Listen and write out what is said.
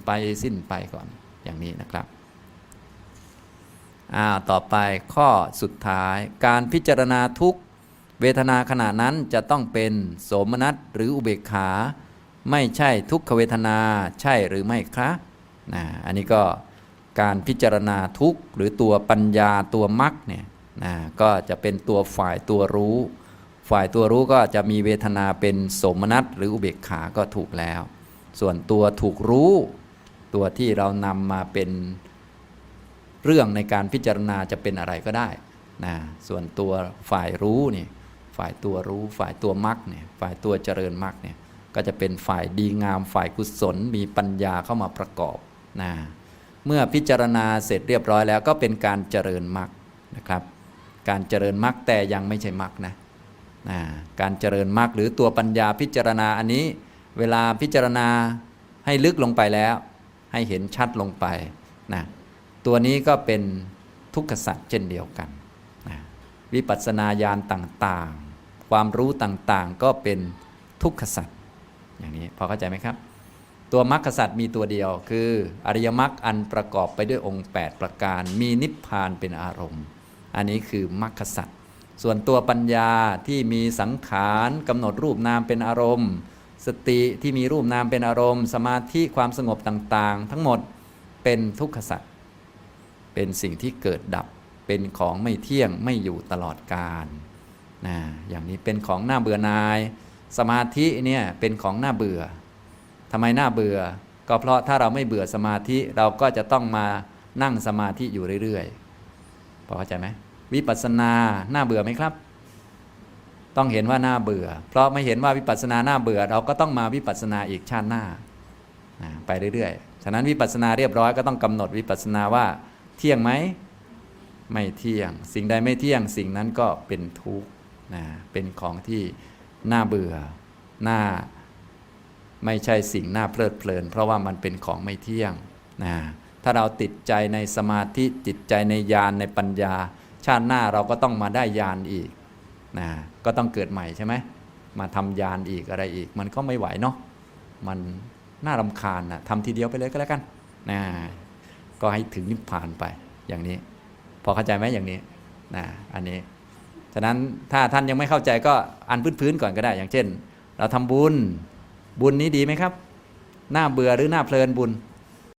ไปสิ้นไปก่อนอย่างนี้นะครับต่อไปข้อสุดท้ายการพิจารณาทุกเวทนาขณะนั้นจะต้องเป็นโสมนัสหรืออุเบกขาไม่ใช่ทุกขเวทนาใช่หรือไม่ครับอันนี้ก็การพิจารณาทุกข์หรือตัวปัญญาตัวมรรคเนี่ยก็จะเป็นตัวฝ่ายตัวรู้ฝ่ายตัวรู้ก็จะมีเวทนาเป็นโสมนัสหรืออุเบกขาก็ถูกแล้วส่วนตัวถูกรู้ตัวที่เรานำมาเป็นเรื่องในการพิจารณาจะเป็นอะไรก็ได้ส่วนตัวฝ่ายรู้นี่ฝ่ายตัวรู้ฝ่ายตัวมรรคเนี่ยฝ่ายตัวเจริญมรรคเนี่ยก็จะเป็นฝ่ายดีงามฝ่ายกุศลมีปัญญาเข้ามาประกอบเมื่อพิจารณาเสร็จเรียบร้อยแล้วก็เป็นการเจริญมรรคนะครับการเจริญมรรคแต่ยังไม่ใช่มรรคนะการเจริญมรรคหรือตัวปัญญาพิจารณาอันนี้เวลาพิจารณาให้ลึกลงไปแล้วให้เห็นชัดลงไปตัวนี้ก็เป็นทุกขสัจเช่นเดียวกันวิปัสสนาญาณต่างๆความรู้ต่างๆก็เป็นทุกขสัจอย่างนี้พอเข้าใจไหมครับตัวมรรคสัจมีตัวเดียวคืออริยมรรคอันประกอบไปด้วยองค์8ประการมีนิพพานเป็นอารมณ์อันนี้คือมรรคสัจส่วนตัวปัญญาที่มีสังขารกำหนดรูปนามเป็นอารมณ์สติที่มีรูปนามเป็นอารมณ์สมาธิความสงบต่างๆทั้งหมดเป็นทุกขสัจเป็นสิ่งที่เกิดดับเป็นของไม่เที่ยงไม่อยู่ตลอดกาลอย่างนี้เป็นของน่าเบื่อหน่ายสมาธิเนี่ยเป็นของน่าเบื่อทำไมน่าเบื่อก็เพราะถ้าเราไม่เบื่อสมาธิเราก็จะต้องมานั่งสมาธิอยู่เรื่อยๆพอเข้าใจไหมวิปัสสนาน่าเบื่อไหมครับต้องเห็นว่าน่าเบื่อเพราะไม่เห็นว่าวิปัสสนาน่าเบื่อเราก็ต้องมาวิปัสสนาอีกชาติหน้าไปเรื่อยๆฉะนั้นวิปัสสนาเรียบร้อยก็ต้องกำหนดวิปัสสนาว่าเที่ยงไหมไม่เที่ยงสิ่งใดไม่เที่ยงสิ่งนั้นก็เป็นทุกข์เป็นของที่น่าเบื่อน่าไม่ใช่สิ่งน่าเพลิดเพลินเพราะว่ามันเป็นของไม่เที่ยงถ้าเราติดใจในสมาธิติดใจในญาณในปัญญาชาติหน้าเราก็ต้องมาได้ญาณอีกก็ต้องเกิดใหม่ใช่ไหมมาทำญาณอีกอะไรอีกมันก็ไม่ไหวเนาะมันน่ารำคาญทำทีเดียวไปเลยก็แล้วกันก็ให้ถึงนิพพานไปอย่างนี้พอเข้าใจไหมอย่างนี้อันนี้ฉะนั้นถ้าท่านยังไม่เข้าใจก็อันพื้นๆก่อนก็ได้อย่างเช่นเราทำบุญนี้ดีไหมครับน่าเบื่อหรือน่าเพลินบุญ